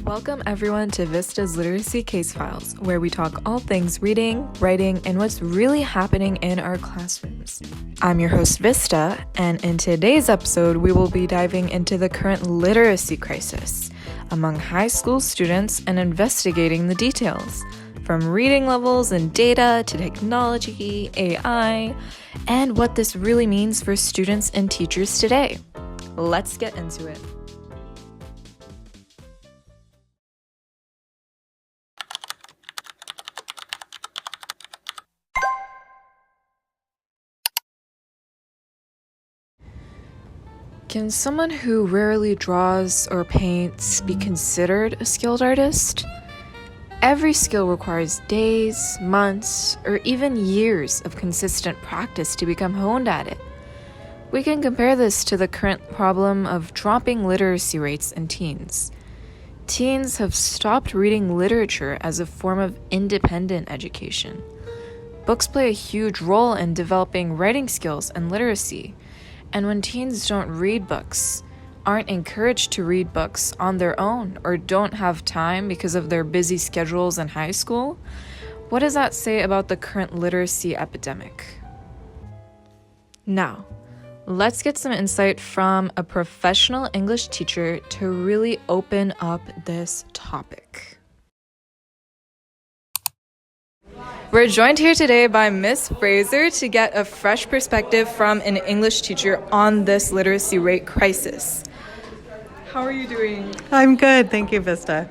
Welcome everyone to Vista's Literacy Case Files, where we talk all things reading, writing, and what's really happening in our classrooms. I'm your host Vista, and in today's episode, we will be diving into the current literacy crisis among high school students and investigating the details, from reading levels and data to technology, AI, and what this really means for students and teachers today. Let's get into it. Can someone who rarely draws or paints be considered a skilled artist? Every skill requires days, months, or even years of consistent practice to become honed at it. We can compare this to the current problem of dropping literacy rates in teens. Teens have stopped reading literature as a form of independent education. Books play a huge role in developing writing skills and literacy. And when teens don't read books, aren't encouraged to read books on their own, or don't have time because of their busy schedules in high school, what does that say about the current literacy epidemic? Now, let's get some insight from a professional English teacher to really open up this topic. We're joined here today by Miss Fraser to get a fresh perspective from an English teacher on this literacy rate crisis. How are you doing? I'm good, thank you, Vista.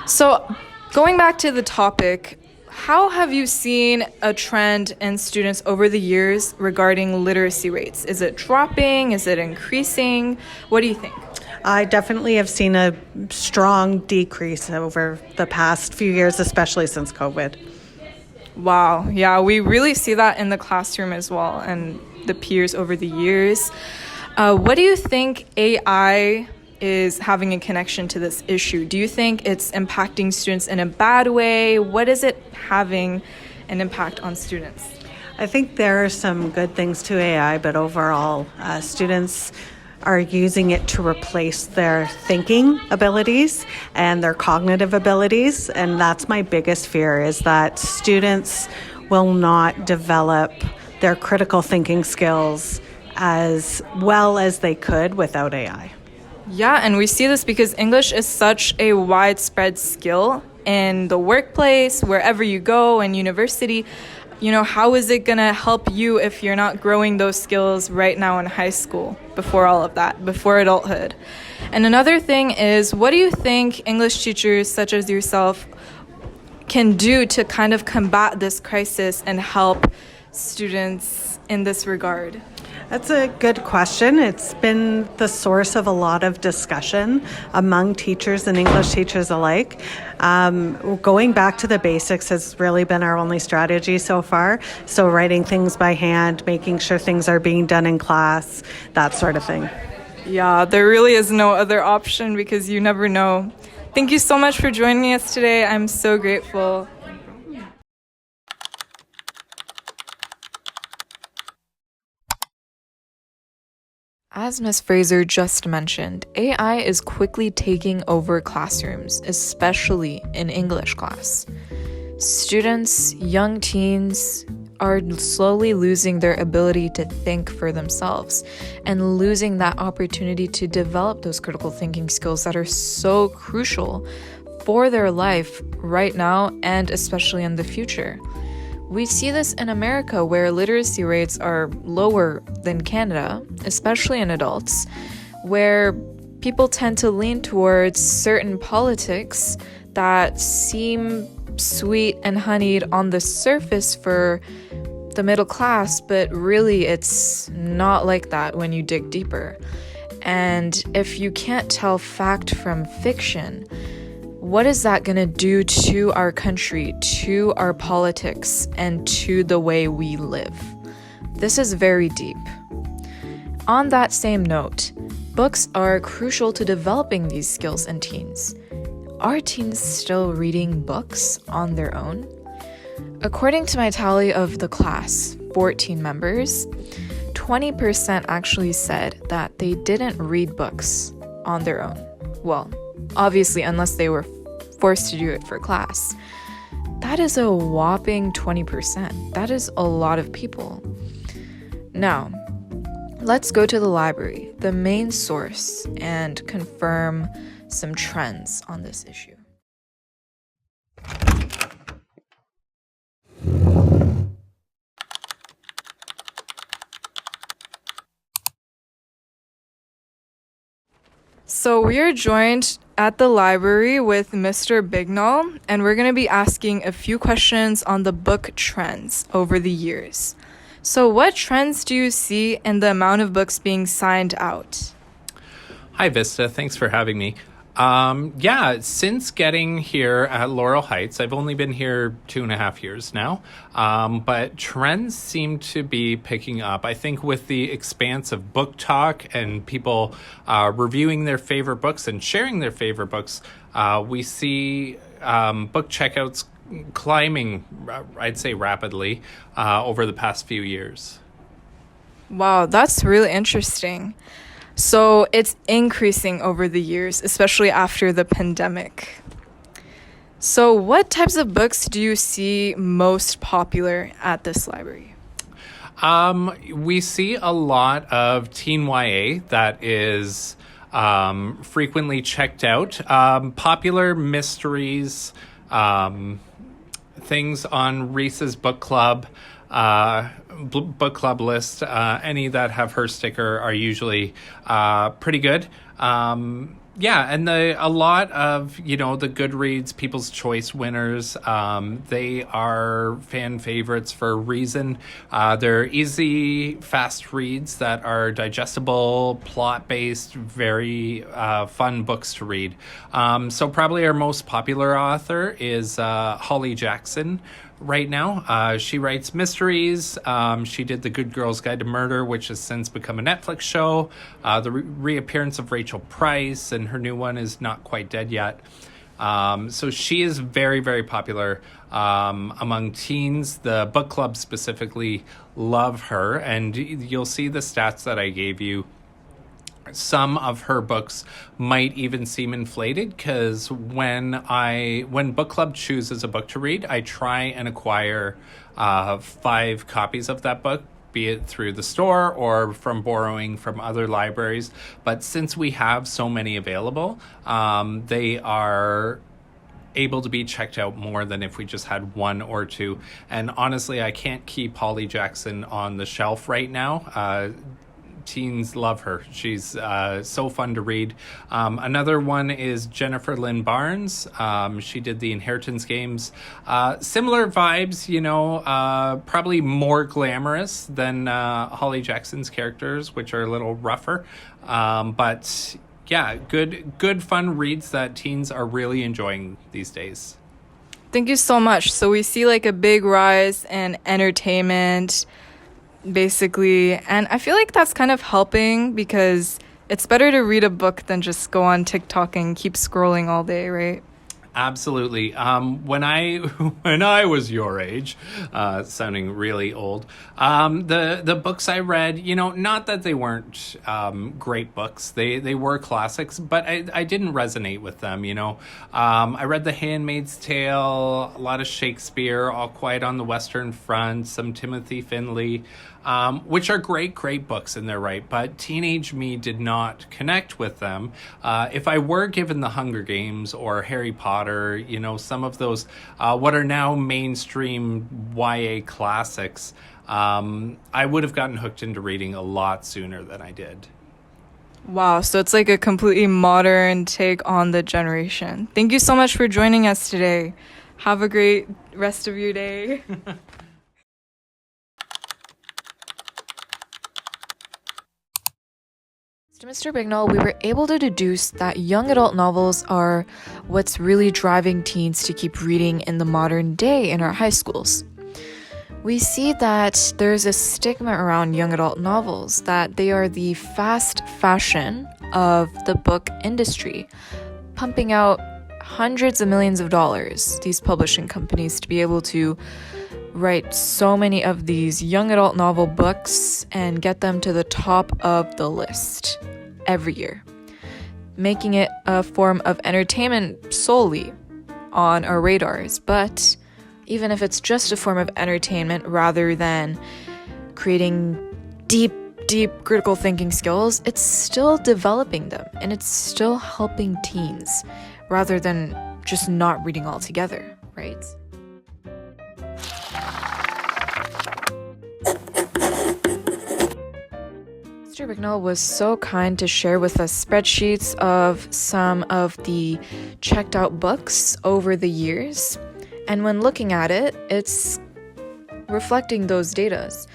So, going back to the topic, how have you seen a trend in students over the years regarding literacy rates? Is it dropping? Is it increasing? What do you think? I definitely have seen a strong decrease over the past few years, especially since COVID. Wow, yeah, we really see that in the classroom as well and the peers over the years. What do you think AI is having a connection to this issue? Do you think it's impacting students in a bad way? What is it having an impact on students? I think there are some good things to AI, but overall, students are using it to replace their thinking abilities and their cognitive abilities. And that's my biggest fear, is that students will not develop their critical thinking skills as well as they could without AI. Yeah, and we see this because English is such a widespread skill in the workplace, wherever you go, in university. You know, how is it going to help you if you're not growing those skills right now in high school, before all of that, before adulthood? And another thing is, what do you think English teachers such as yourself can do to kind of combat this crisis and help students in this regard? That's a good question. It's been the source of a lot of discussion among teachers and English teachers alike. Going back to the basics has really been our only strategy so far. So writing things by hand, making sure things are being done in class, that sort of thing. Yeah, there really is no other option because you never know. Thank you so much for joining us today. I'm so grateful. As Ms. Fraser just mentioned, AI is quickly taking over classrooms, especially in English class. Students, young teens, are slowly losing their ability to think for themselves and losing that opportunity to develop those critical thinking skills that are so crucial for their life right now and especially in the future. We see this in America, where literacy rates are lower than Canada, especially in adults, where people tend to lean towards certain politics that seem sweet and honeyed on the surface for the middle class, but really it's not like that when you dig deeper. And if you can't tell fact from fiction, what is that going to do to our country, to our politics, and to the way we live? This is very deep. On that same note, books are crucial to developing these skills in teens. Are teens still reading books on their own? According to my tally of the class, 14 members, 20% actually said that they didn't read books on their own. Well, obviously, unless they were forced to do it for class. That is a whopping 20%. That is a lot of people. Now, let's go to the library, the main source, and confirm some trends on this issue. So we are joined at the library with Mr. Bignall, and we're going to be asking a few questions on the book trends over the years. So what trends do you see in the amount of books being signed out? Hi, Vista. Thanks for having me. Since getting here at Laurel Heights, I've only been here 2.5 years now, but trends seem to be picking up. I think with the expanse of book talk and people reviewing their favorite books and sharing their favorite books, we see book checkouts climbing, I'd say rapidly, over the past few years. Wow, that's really interesting. So it's increasing over the years, especially after the pandemic. So what types of books do you see most popular at this library? We see a lot of teen YA that is frequently checked out. Popular mysteries, things on Reese's book club, book club list. Any that have her sticker are usually pretty good. And a lot of, the Goodreads People's Choice winners, they are fan favorites for a reason. They're easy, fast reads that are digestible, plot-based, very fun books to read. So probably our most popular author is Holly Jackson. Right now, she writes mysteries. She did The Good Girl's Guide to Murder, which has since become a Netflix show. The reappearance of Rachel Price, and her new one is Not Quite Dead Yet. So she is very, very popular among teens. The book club specifically love her, and you'll see the stats that I gave you. Some of her books might even seem inflated because when book club chooses a book to read, I try and acquire 5 copies of that book, be it through the store or from borrowing from other libraries. But since we have so many available, they are able to be checked out more than if we just had 1 or 2. And honestly, I can't keep Holly Jackson on the shelf right now. Teens love her. She's so fun to read. Another one is Jennifer Lynn Barnes. She did the Inheritance Games. Similar vibes, probably more glamorous than Holly Jackson's characters, which are a little rougher. But yeah, good fun reads that teens are really enjoying these days. Thank you so much. So we see like a big rise in entertainment, basically, and I feel like that's kind of helping because it's better to read a book than just go on TikTok and keep scrolling all day, right? Absolutely. When I was your age, sounding really old, the books I read, not that they weren't great books, they were classics, but I didn't resonate with them. I read The Handmaid's Tale, a lot of Shakespeare, All Quiet on the Western Front, some Timothy Finley, which are great books in their right, but teenage me did not connect with them. If I were given The Hunger Games or Harry Potter, some of those what are now mainstream YA classics, I would have gotten hooked into reading a lot sooner than I did. Wow, so it's like a completely modern take on the generation. Thank you so much for joining us today. Have a great rest of your day. To Mr. Bignall, we were able to deduce that young adult novels are what's really driving teens to keep reading in the modern day in our high schools. We see that there's a stigma around young adult novels, that they are the fast fashion of the book industry, pumping out hundreds of millions of dollars, these publishing companies, to be able to write so many of these young adult novel books and get them to the top of the list every year. making it a form of entertainment solely on our radars. But even if it's just a form of entertainment rather than creating deep critical thinking skills, it's still developing them and it's still helping teens rather than just not reading altogether, right? Mr. Bicknell was so kind to share with us spreadsheets of some of the checked out books over the years. And when looking at it, it's reflecting those datas.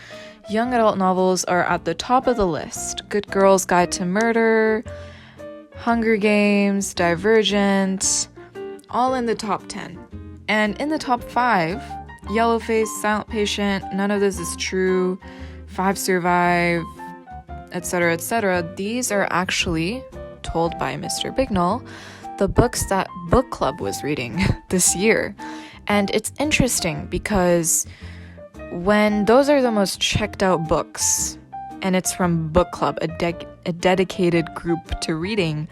Young adult novels are at the top of the list. Good Girl's Guide to Murder, Hunger Games, Divergent, all in the top 10. And in the top 5, Yellowface, Silent Patient, None of This is True, Five Survive, etc., etc. These are actually, told by Mr. Bicknell, the books that book club was reading this year. And it's interesting because when those are the most checked out books, and it's from book club, a dedicated group to reading,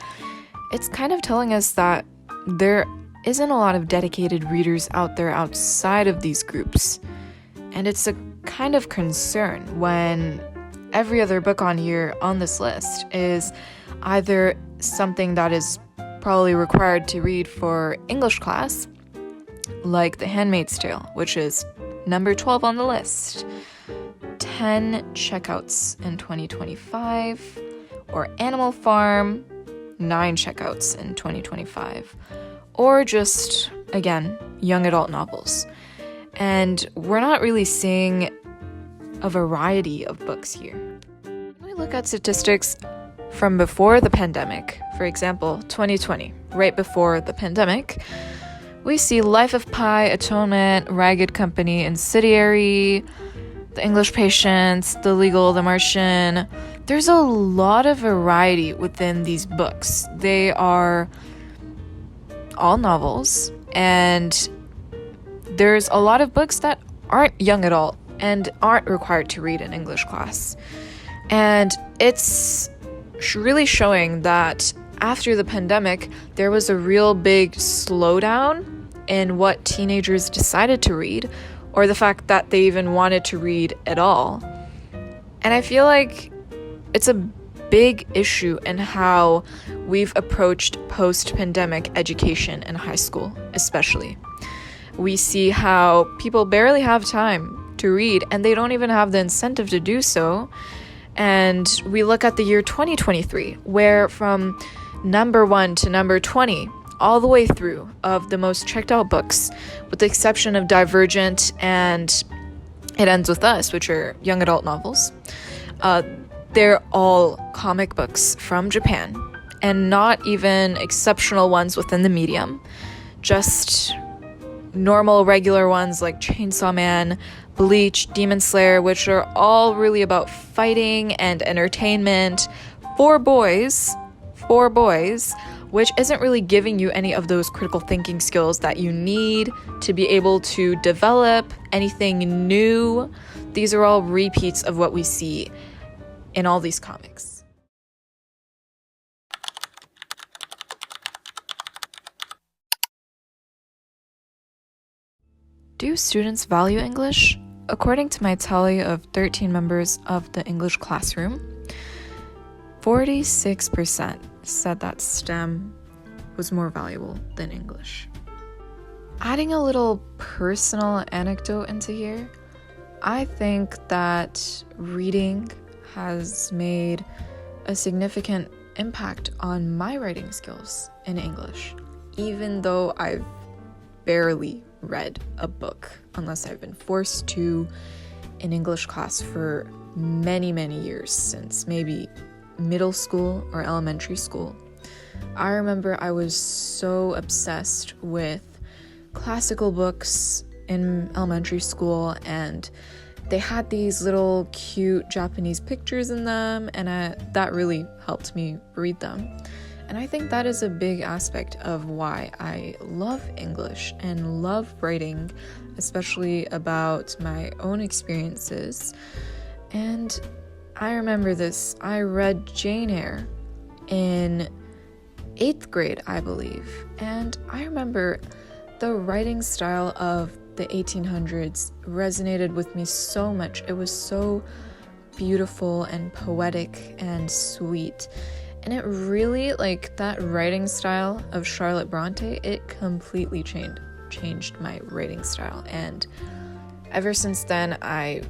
it's kind of telling us that there isn't a lot of dedicated readers out there outside of these groups. And it's a kind of concern when every other book on here on this list is either something that is probably required to read for English class, like The Handmaid's Tale, which is number 12 on the list, 10 checkouts in 2025, or Animal Farm, 9 checkouts in 2025, or just, again, young adult novels. And we're not really seeing a variety of books here. When we look at statistics from before the pandemic, for example, 2020, right before the pandemic, we see Life of Pi, Atonement, Ragged Company, Incendiary, The English Patients, The Legal, The Martian. There's a lot of variety within these books. They are all novels, and there's a lot of books that aren't young adult and aren't required to read in English class. And it's really showing that after the pandemic, there was a real big slowdown in what teenagers decided to read, or the fact that they even wanted to read at all. And I feel like it's a big issue in how we've approached post-pandemic education in high school, especially. We see how people barely have time to read, and they don't even have the incentive to do so. And we look at the year 2023, where from number 1 to number 20, all the way through of the most checked out books, with the exception of Divergent and It Ends With Us, which are young adult novels, they're all comic books from Japan, and not even exceptional ones within the medium, just normal, regular ones like Chainsaw Man, Bleach, Demon Slayer, which are all really about fighting and entertainment for boys, which isn't really giving you any of those critical thinking skills that you need to be able to develop anything new. These are all repeats of what we see in all these comics. Do students value English? According to my tally of 13 members of the English classroom, 46% said that STEM was more valuable than English. Adding a little personal anecdote into here, I think that reading has made a significant impact on my writing skills in English, even though I've barely read a book unless I've been forced to in English class for many years, since maybe middle school or elementary school. I remember I was so obsessed with classical books in elementary school, and they had these little cute Japanese pictures in them, and that really helped me read them. And I think that is a big aspect of why I love English and love writing, especially about my own experiences. And I remember this. I read Jane Eyre in 8th grade, I believe. And I remember the writing style of the 1800s resonated with me so much. It was so beautiful and poetic and sweet. And it really, like, that writing style of Charlotte Bronte, it completely changed my writing style. And ever since then, I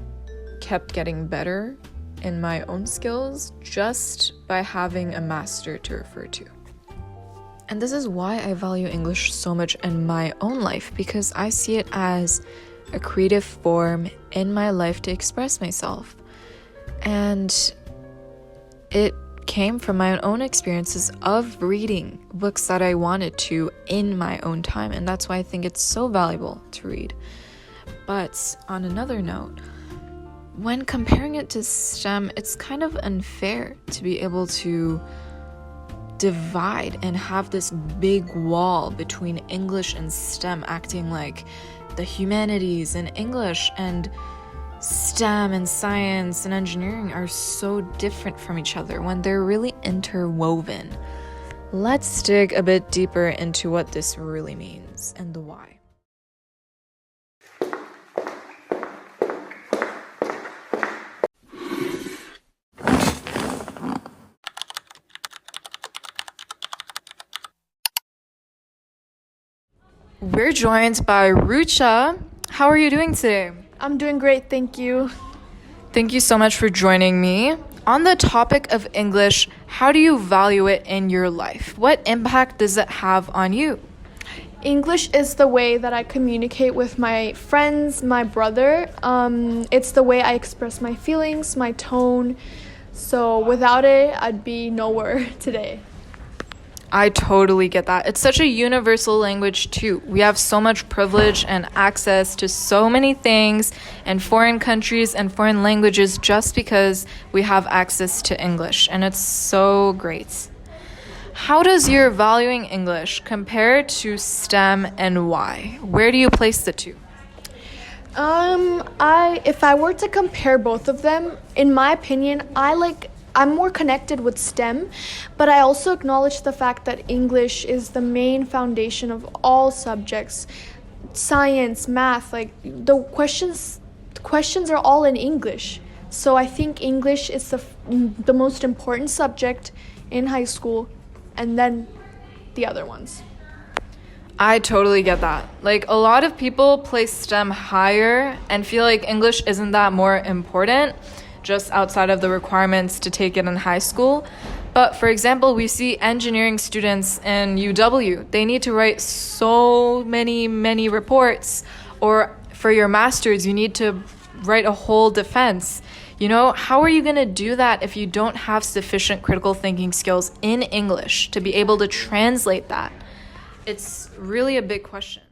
kept getting better in my own skills just by having a master to refer to. And this is why I value English so much in my own life, because I see it as a creative form in my life to express myself. And it came from my own experiences of reading books that I wanted to in my own time, and that's why I think it's so valuable to read. But on another note, when comparing it to STEM, it's kind of unfair to be able to divide and have this big wall between English and STEM, acting like the humanities and English and STEM and science and engineering are so different from each other when they're really interwoven. Let's dig a bit deeper into what this really means and the why. We're joined by Rucha. How are you doing today? I'm doing great, thank you. Thank you so much for joining me. On the topic of English, how do you value it in your life? What impact does it have on you? English is the way that I communicate with my friends, my brother. It's the way I express my feelings, my tone. So without it, I'd be nowhere today. I totally get that. It's such a universal language too. We have so much privilege and access to so many things in foreign countries and foreign languages just because we have access to English, and it's so great. How does your valuing English compare to STEM and why? Where do you place the two? If I were to compare both of them, in my opinion, I'm more connected with STEM, but I also acknowledge the fact that English is the main foundation of all subjects. Science, math, like the questions are all in English. So I think English is the most important subject in high school, and then the other ones. I totally get that. Like, a lot of people place STEM higher and feel like English isn't that more important, just outside of the requirements to take it in high school. But for example, we see engineering students in UW. They need to write so many reports. Or for your master's, you need to write a whole defense. You know, how are you going to do that if you don't have sufficient critical thinking skills in English to be able to translate that? It's really a big question.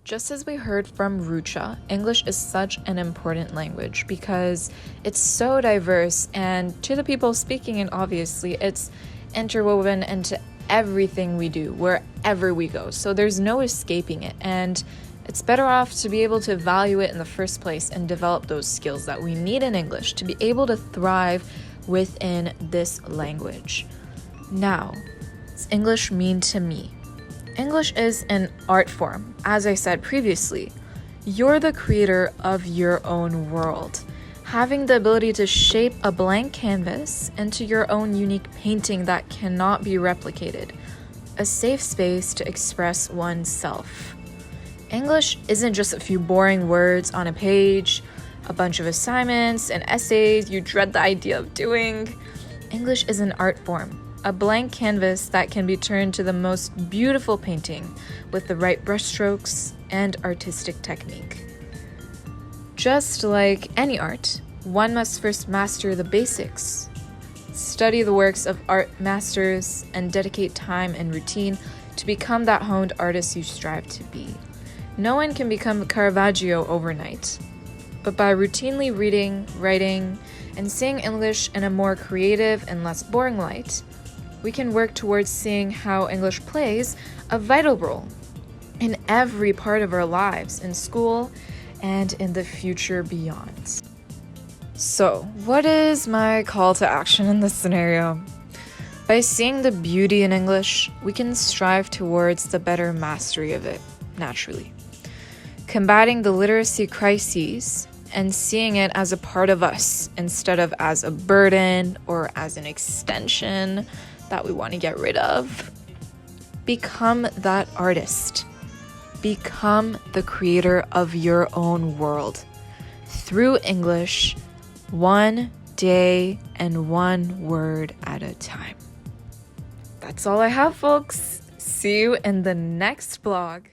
Just as we heard from Rucha, English is such an important language because it's so diverse, and to the people speaking it, obviously, it's interwoven into everything we do, wherever we go. So there's no escaping it, and it's better off to be able to value it in the first place and develop those skills that we need in English to be able to thrive within this language. Now, what does English mean to me? English is an art form. As I said previously, you're the creator of your own world, having the ability to shape a blank canvas into your own unique painting that cannot be replicated, a safe space to express oneself. English isn't just a few boring words on a page, a bunch of assignments and essays you dread the idea of doing. English is an art form. A blank canvas that can be turned to the most beautiful painting with the right brushstrokes and artistic technique. Just like any art, one must first master the basics, study the works of art masters, and dedicate time and routine to become that honed artist you strive to be. No one can become Caravaggio overnight, but by routinely reading, writing, and seeing English in a more creative and less boring light, we can work towards seeing how English plays a vital role in every part of our lives, in school and in the future beyond. So, what is my call to action in this scenario? By seeing the beauty in English, we can strive towards the better mastery of it, naturally. Combating the literacy crises and seeing it as a part of us instead of as a burden or as an extension that we want to get rid of. Become that artist. Become the creator of your own world through English, one day and one word at a time. That's all I have, folks. See you in the next vlog.